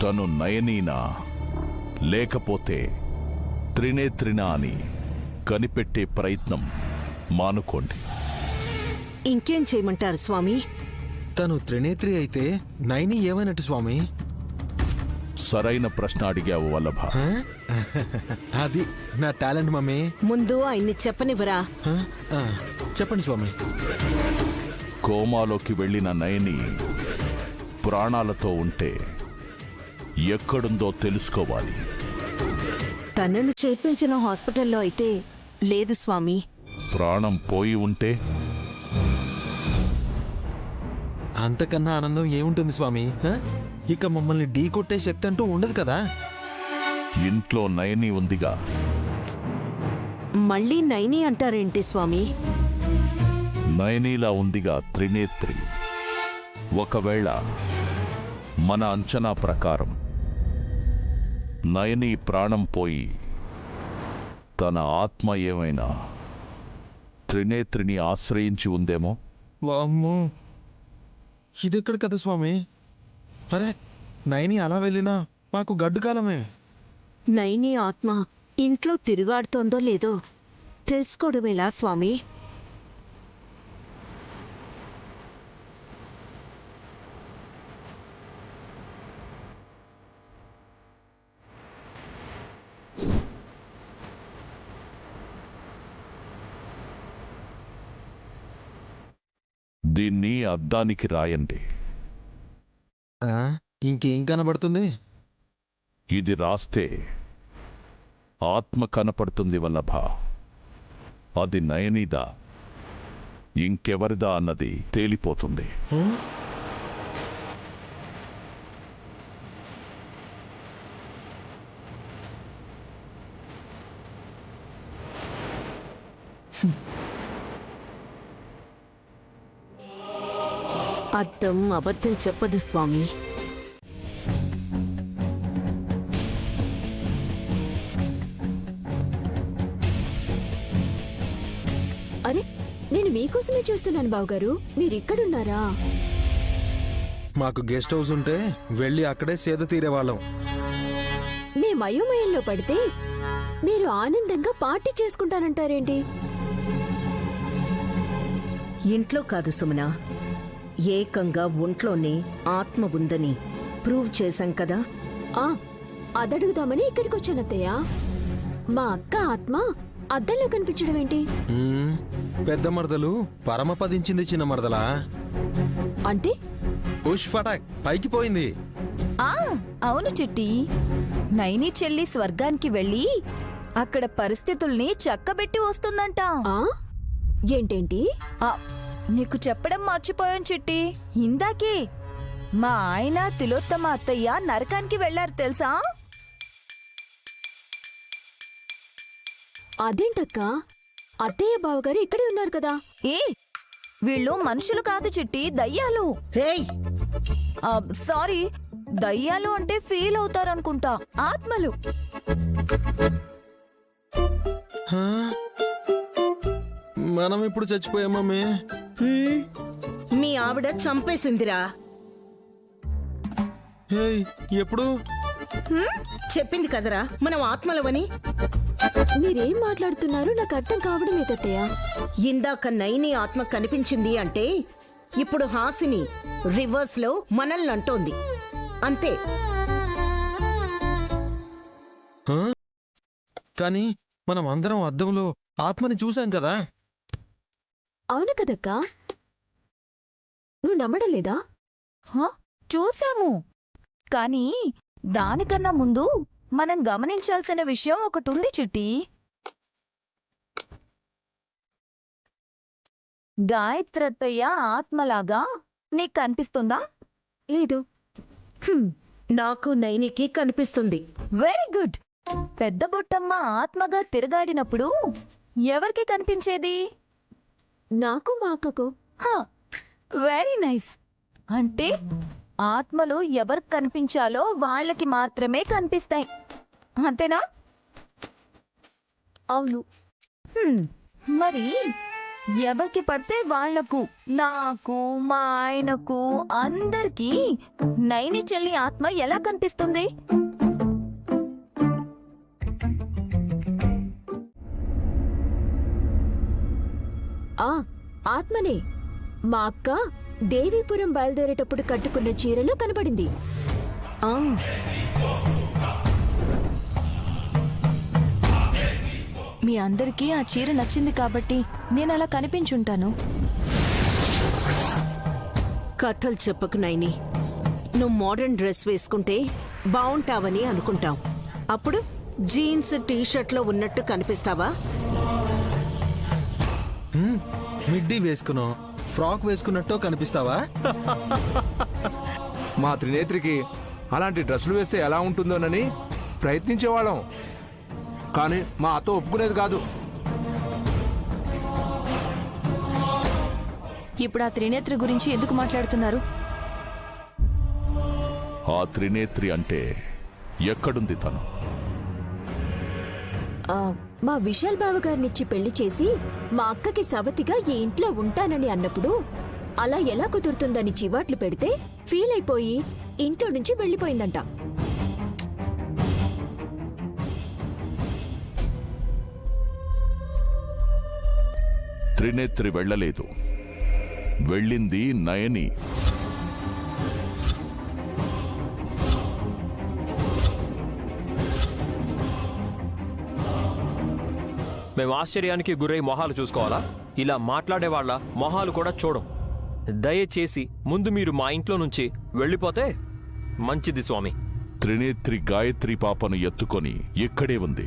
తను నయనీనా లేకపోతే త్రినేత్రినా అని కనిపెట్టే ప్రయత్నం మానుకోండి. ఇంకేం చేయమంటారు స్వామి? తను త్రినేత్రి అయితే నైని ఏమైనట్టు స్వామి? సరైన ప్రశ్న అడిగావు వల్లభ. అది నా టాలెంట్ మమ్మీ. ముందు ఆయన్ని చెప్పనివ్వరా? చెప్పండి స్వామి. కోమాలోకి వెళ్లిన నయని ప్రాణాలతో ఉంటే ఎక్కడుందో తెలుసుకోవాలి. తనను చేర్పించిన హాస్పిటల్లో అయితే లేదు స్వామి. ప్రాణం పోయి ఉంటే? అంతకన్నా ఆనందం ఏముంటుంది స్వామి? ఇక మమ్మల్ని ఢీ కొట్టే శక్తి అంటూ ఉండదు కదా. ఇంట్లో నయని ఉందిగా. మళ్ళీ నైని అంటారేంటి స్వామి? నయనీలా ఉందిగా త్రినేత్రి. ఒకవేళ మన అంచనా ప్రకారం నయని ప్రాణం పోయి తన ఆత్మ ఏమైనా త్రినేత్రిని ఆశ్రయించి ఉందేమో. వామ్మో, ఇదెక్కడ కదా స్వామి? అరే, నైని అలా వెళ్ళినా మాకు గడ్డు కాలమే. నైని ఆత్మ ఇంట్లో తిరుగాడుతోందో లేదో తెలుసుకోవడమేలా స్వామి? దీన్ని అద్దానికి రాయండి. ఇంకేం కనబడుతుంది? ఇది రాస్తే ఆత్మ కనపడుతుంది వల్లభ. అది నయనిదా ఇంకెవరిదా అన్నది తేలిపోతుంది. అద్దం అబద్ధం చెప్పదు స్వామి. అరే, నేను మీకోసమే చూస్తున్నాను బావగారు. మీరిక్కడున్నారా? మాకు గెస్ట్ హౌస్ ఉంటే వెళ్ళి అక్కడే సేద తీరేవాళ్ళం. మేము అయోమయంలో పడితే మీరు ఆనందంగా పార్టీ చేసుకుంటానంటారేంటి? ఇంట్లో కాదు సుమన, ఏకంగా ఒంట్లోనే ఆత్మ ఉందని ప్రూవ్ చేశాం కదా. అదడుగుదామని ఇక్కడికొచ్చానత్తయ్య. మా అక్క ఆత్మ అద్దంలో కనిపించడం ఏంటి? పెద్ద మరదలు పరమపదించింది చిన్న మరదలా. అంటే ఉష్ ఫటాక్ పైకి పోయింది. అవును చిట్టి, నైని చెల్లి స్వర్గానికి వెళ్ళి అక్కడ పరిస్థితుల్ని చక్కబెట్టి వస్తుందంట. ఏంటేంటి? నీకు చెప్పడం మర్చిపోయాను చిట్టి. ఇందాకే మా ఆయన తిలోత్తమ అత్తయ్య నరకానికి వెళ్లారు తెలుసా? అదేంటక్క, అత్తయ్య బావగారు ఇక్కడే ఉన్నారు కదా. వీళ్ళు మనుషులు కాదు చిట్టి, దయ్యాలు. సారీ, దయ్యాలు అంటే ఫీల్ అవుతారనుకుంటా, ఆత్మలు. మనం ఇప్పుడు చచ్చిపోయామమ్మే. మీ ఆవిడ చంపేసిందిరా. ఎప్పుడు చెప్పింది కదరా మనం ఆత్మలవని. మీరేం మాట్లాడుతున్నారో నాకు అర్థం కావడం లేదత్తయ్య. ఇందాక నైని ఆత్మ కనిపించింది అంటే ఇప్పుడు హాసిని రివర్స్ లో మనల్ని అంటోంది అంతే. కానీ మనం అందరం అద్దంలో ఆత్మని చూసాం కదా. అవును కదక్కా, నువ్వు నమ్మడం లేదా? చూసాము, కానీ దానికన్నా ముందు మనం గమనించాల్సిన విషయం ఒకటి ఉంది చిట్టి. గాయత్రత్తయ్య ఆత్మలాగా నీకు కనిపిస్తుందా? లేదు. నాకు నైనికి కనిపిస్తుంది. Very good. పెద్ద బొట్టమ్మ ఆత్మగా తిరగాడినప్పుడు ఎవరికి కనిపించేది? నాకు, మా అక్కకు. Very nice. అంటే ఆత్మలు ఎవరికి కనిపించాలో వాళ్ళకి మాత్రమే కనిపిస్తాయి, అంతేనా? అవును. మరి ఎవరికి పడితే వాళ్లకు, నాకు, మా ఆయనకు, అందరికీ నైని చెల్లి ఆత్మ ఎలా కనిపిస్తుంది? ఆ ఆత్మనే. మా అక్క దేవీపురం బయలుదేరేటప్పుడు కట్టుకున్న చీరలో కనబడింది. ఆ, మీ అందరికీ ఆ చీర నచ్చింది కాబట్టి నేను అలా కనిపించుంటాను. కథలు చెప్పకు నైని. నువ్వు మోడర్న్ డ్రెస్ వేసుకుంటే బాగుంటావని అనుకుంటావు. అప్పుడు జీన్స్ టీషర్ట్లో ఉన్నట్టు కనిపిస్తావా? మిడ్డీ వేసుకున్నాం, ఫ్రాక్ వేసుకున్నట్టు కనిపిస్తావా? మా త్రినేత్రికి అలాంటి డ్రెస్సులు వేస్తే ఎలా ఉంటుందోనని ప్రయత్నించేవాళ్ళం, కానీ మా అత్త ఒప్పుకునేది కాదు. ఇప్పుడు ఆ త్రినేత్రి గురించి ఎందుకు మాట్లాడుతున్నారు? ఆ త్రినేత్రి అంటే ఎక్కడుంది తను? మా విశాల్ బావ గారినిచ్చి పెళ్లి చేసి మా అక్కకి సవతిగా ఈ ఇంట్లో ఉంటానని అన్నప్పుడు అలా ఎలా కుదురుతుందని చివాట్లు పెడితే ఫీల్ అయిపోయి ఇంట్లో నుంచి వెళ్ళిపోయిందంట. త్రినేత్రి వెళ్ళలేదు, వెళ్ళింది నయని. మేము ఆశ్చర్యానికి గురై మొహాలు చూసుకోవాలా? ఇలా మాట్లాడేవాళ్ళ మొహాలు కూడా చూడం. దయచేసి ముందు మీరు మా ఇంట్లో నుంచి వెళ్ళిపోతే మంచిది స్వామి. త్రినేత్రి గాయత్రి పాపను ఎత్తుకొని ఇక్కడే ఉంది.